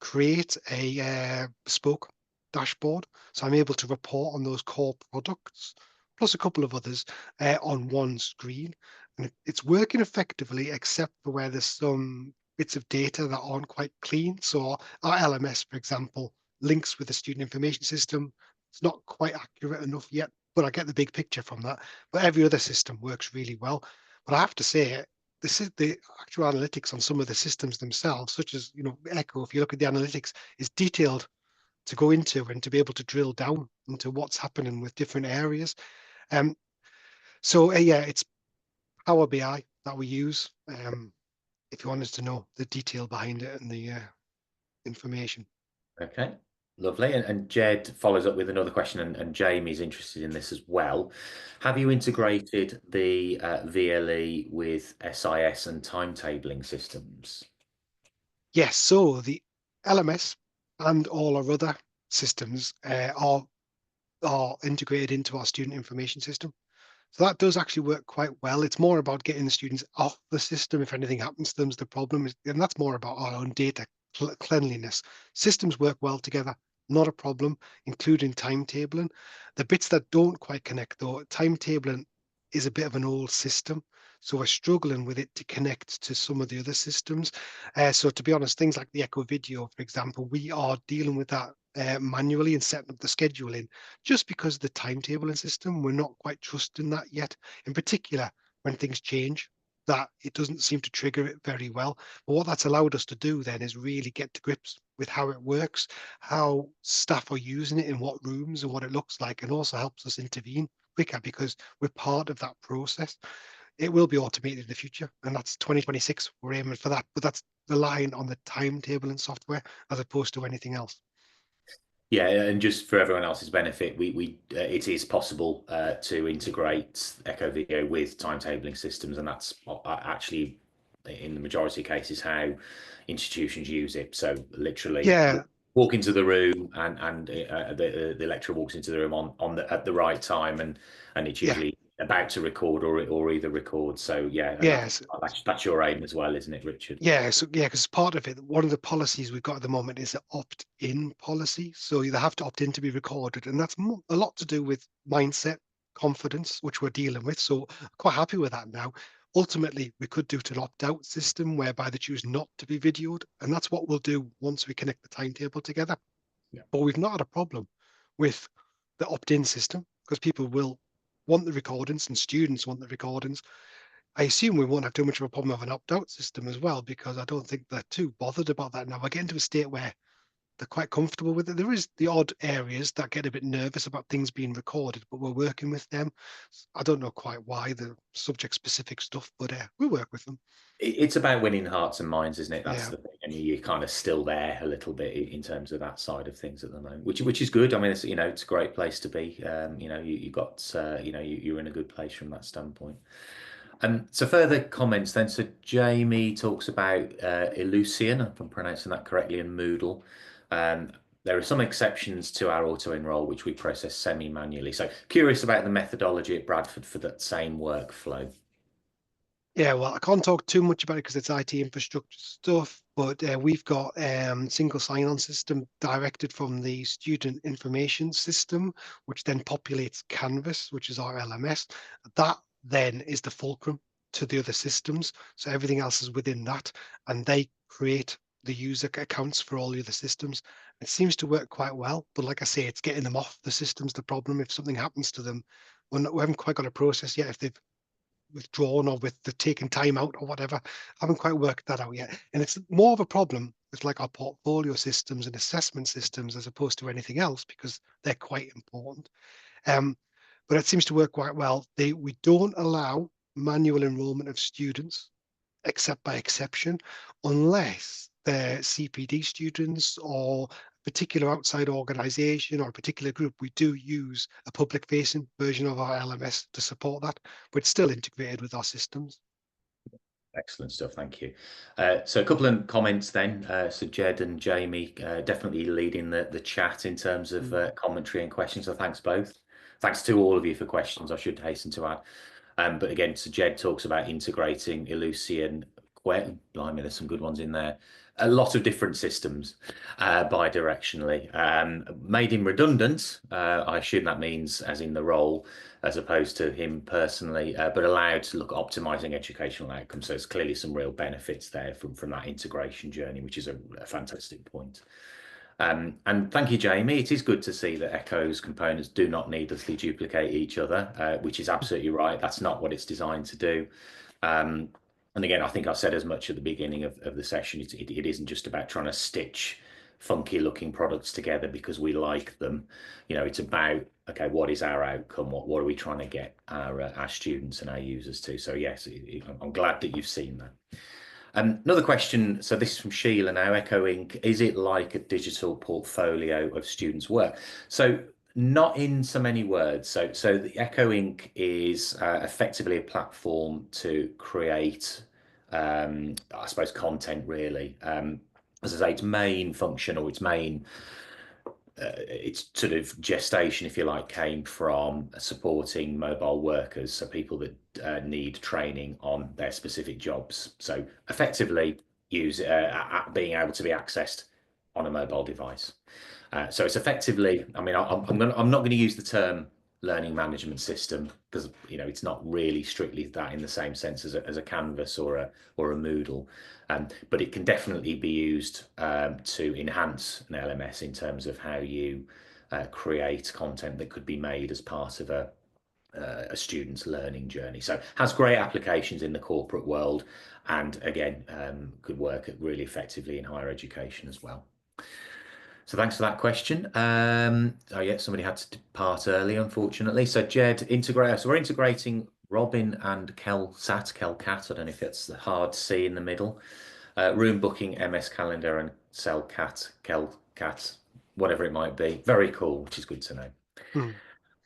Speaker 2: create a bespoke dashboard. So I'm able to report on those core products, plus a couple of others on one screen. And it's working effectively, except for where there's some bits of data that aren't quite clean. So our LMS, for example, links with the student information system. It's not quite accurate enough yet, but I get the big picture from that. But every other system works really well. But I have to say, this is the actual analytics on some of the systems themselves, such as, you know, Echo, if you look at the analytics, is detailed to go into and to be able to drill down into what's happening with different areas. Yeah, it's Power BI that we use. If you wanted to know the detail behind it and the information.
Speaker 3: Okay. Lovely. And Jed follows up with another question, and Jamie's interested in this as well. Have you integrated the VLE with SIS and timetabling systems?
Speaker 2: Yes, so the LMS and all our other systems are integrated into our student information system. So that does actually work quite well. It's more about getting the students off the system if anything happens to them's the problem, and that's more about our own data cleanliness. Systems work well together, not a problem, including timetabling. The bits that don't quite connect though, timetabling is a bit of an old system. So we're struggling with it to connect to some of the other systems. So to be honest, things like the Echo Video, for example, we are dealing with that manually and setting up the scheduling just because the timetabling system, we're not quite trusting that yet. In particular, when things change, that it doesn't seem to trigger it very well. But what that's allowed us to do then is really get to grips with how it works, how staff are using it in what rooms and what it looks like, and also helps us intervene quicker because we're part of that process. It will be automated in the future, and that's 2026. We're aiming for that, but that's relying on the timetable and software as opposed to anything else.
Speaker 3: Yeah, and just for everyone else's benefit, it is possible to integrate Echo Video with timetabling systems, and that's actually in the majority of cases how institutions use it. So literally,
Speaker 2: Yeah,
Speaker 3: walk into the room, and the lecturer walks into the room at the right time, and it's
Speaker 2: yeah,
Speaker 3: usually about to record or either record. So yeah, and
Speaker 2: yes.
Speaker 3: that's your aim as well, isn't it, Richard?
Speaker 2: Yeah, so yeah, because part of it, one of the policies we've got at the moment is the opt-in policy. So you have to opt in to be recorded, and that's a lot to do with mindset, confidence, which we're dealing with. So quite happy with that now. Ultimately, we could do to an opt-out system whereby they choose not to be videoed, and that's what we'll do once we connect the timetable together.
Speaker 3: Yeah.
Speaker 2: But we've not had a problem with the opt-in system because people will want the recordings and students want the recordings. I assume we won't have too much of a problem with an opt-out system as well, because I don't think they're too bothered about that now. We're getting to a state where they're quite comfortable with it. There is the odd areas that get a bit nervous about things being recorded, but we're working with them. I don't know quite why, the subject-specific stuff, but we work with them.
Speaker 3: It's about winning hearts and minds, isn't it? That's
Speaker 2: Yeah,
Speaker 3: the thing, and you're kind of still there a little bit in terms of that side of things at the moment, which is good. I mean, it's it's a great place to be. You got you're in a good place from that standpoint. So further comments then. So Jamie talks about Ellucian, if I'm pronouncing that correctly, in Moodle. Um, there are some exceptions to our auto enroll, which we process semi-manually. So curious about the methodology at Bradford for that same workflow.
Speaker 2: yeah. Well, I can't talk too much about it because it's IT infrastructure stuff, but we've got single sign-on system directed from the student information system, which then populates Canvas, which is our LMS. That then is the fulcrum to the other systems. So everything else is within that, and they create the user accounts for all the other systems. It seems to work quite well, but like I say, it's getting them off the system's the problem. If something happens to them, we haven't quite got a process yet. If they've withdrawn or with the taking time out or whatever, I haven't quite worked that out yet. And it's more of a problem with like our portfolio systems and assessment systems as opposed to anything else because they're quite important. Um, but it seems to work quite well. We don't allow manual enrollment of students except by exception, unless they're CPD students or a particular outside organization or a particular group. We do use a public facing version of our LMS to support that, but it's still integrated with our systems.
Speaker 3: Excellent stuff, thank you. So a couple of comments then. So Jed and Jamie definitely leading the chat in terms of commentary and questions. So thanks both. Thanks to all of you for questions, I should hasten to add. But again, so Jed talks about integrating Ellucian, blimey, there's some good ones in there. A lot of different systems bi-directionally. Made him redundant, I assume that means as in the role, as opposed to him personally, but allowed to look at optimizing educational outcomes. So there's clearly some real benefits there from that integration journey, which is a fantastic point. And thank you, Jamie. It is good to see that Echo's components do not needlessly duplicate each other, which is absolutely right. That's not what it's designed to do. And again, I think I said as much at the beginning of the session, it isn't just about trying to stitch funky looking products together because we like them. It's about, okay, what is our outcome? What are we trying to get our students and our users to? So yes, I'm glad that you've seen that. Another question, so this is from Sheila now, echoing, is it like a digital portfolio of students' work? So not in so many words. So the Echo Inc. is effectively a platform to create, I suppose, content really. As I say, its main function, or its main its sort of gestation, if you like, came from supporting mobile workers, so people that need training on their specific jobs. So effectively, being able to be accessed on a mobile device. So it's effectively, I mean, I'm not going to use the term learning management system, because it's not really strictly that in the same sense as a Canvas or a Moodle, but it can definitely be used to enhance an LMS in terms of how you create content that could be made as part of a student's learning journey. So has great applications in the corporate world, and again could work really effectively in higher education as well. So thanks for that question. Oh yeah, somebody had to depart early, unfortunately. So Jed, integrate. So we're integrating Robin and Kelcat. I don't know if it's the hard C in the middle. Room booking, MS Calendar, and Kelcat, whatever it might be. Very cool, which is good to know.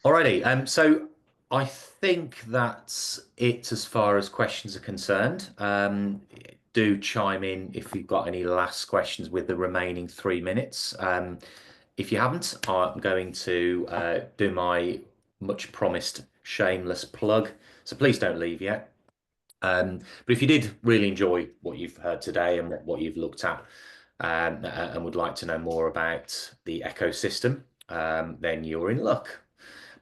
Speaker 3: Alrighty. So I think that's it as far as questions are concerned. Do chime in if you've got any last questions with the remaining 3 minutes. If you haven't, I'm going to do my much promised shameless plug. So please don't leave yet. But if you did really enjoy what you've heard today and what you've looked at, and would like to know more about the ecosystem, then you're in luck,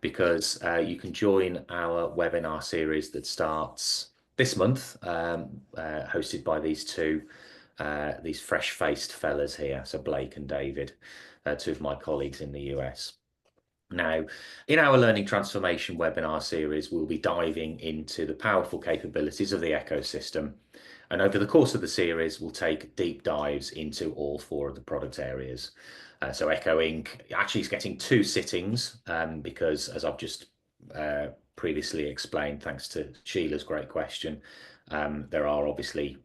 Speaker 3: because you can join our webinar series that starts this month, hosted by these fresh-faced fellas here, so Blake and David, two of my colleagues in the US. Now, in our Learning Transformation webinar series, we'll be diving into the powerful capabilities of the ecosystem. And over the course of the series, we'll take deep dives into all 4 of the product areas. So Echo Inc. actually is getting 2 sittings because, as I've just previously explained, thanks to Sheila's great question, there are obviously,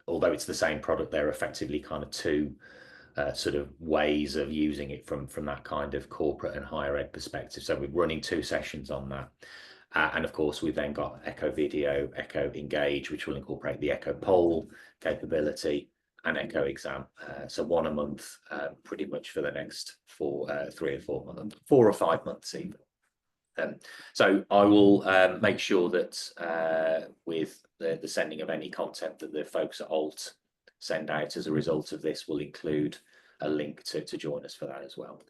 Speaker 3: although it's the same product, there are effectively kind of 2 sort of ways of using it from that kind of corporate and higher ed perspective. So we're running 2 sessions on that. And of course, we've then got Echo Video, Echo Engage, which will incorporate the Echo Poll capability, and Echo Exam. So 1 a month, pretty much for the next 3 or 4 months, 4 or 5 months even. So I will make sure that with the sending of any content that the folks at Alt send out as a result of this, will include a link to join us for that as well.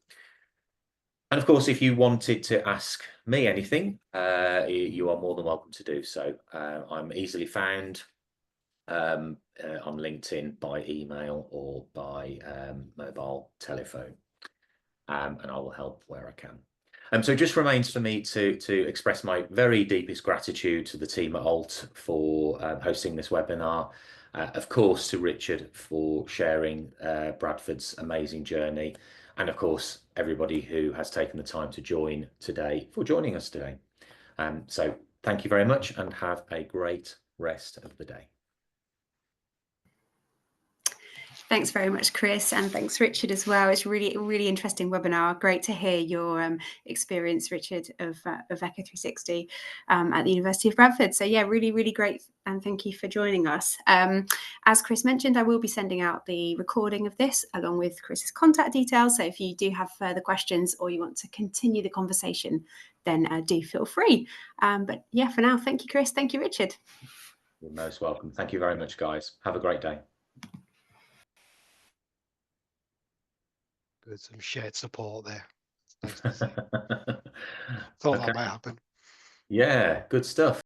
Speaker 3: And of course, if you wanted to ask me anything, you are more than welcome to do so. I'm easily found on LinkedIn, by email, or by mobile telephone, and I will help where I can. So it just remains for me to express my very deepest gratitude to the team at Alt for hosting this webinar. Of course, to Richard for sharing Bradford's amazing journey, and of course, everybody who has taken the time to join today for joining us today. So thank you very much, and have a great rest of the day.
Speaker 1: Thanks very much, Chris, and thanks, Richard, as well. It's really interesting webinar. Great to hear your experience, Richard, of Echo360 at the University of Bradford. So yeah, really great, and thank you for joining us. As Chris mentioned, I will be sending out the recording of this along with Chris's contact details. So if you do have further questions or you want to continue the conversation, then do feel free. But yeah, for now, thank you, Chris. Thank you, Richard.
Speaker 3: You're most welcome. Thank you very much, guys. Have a great day.
Speaker 2: Good, some shared support there. It's nice to see. Thought that might happen.
Speaker 3: Yeah, good stuff.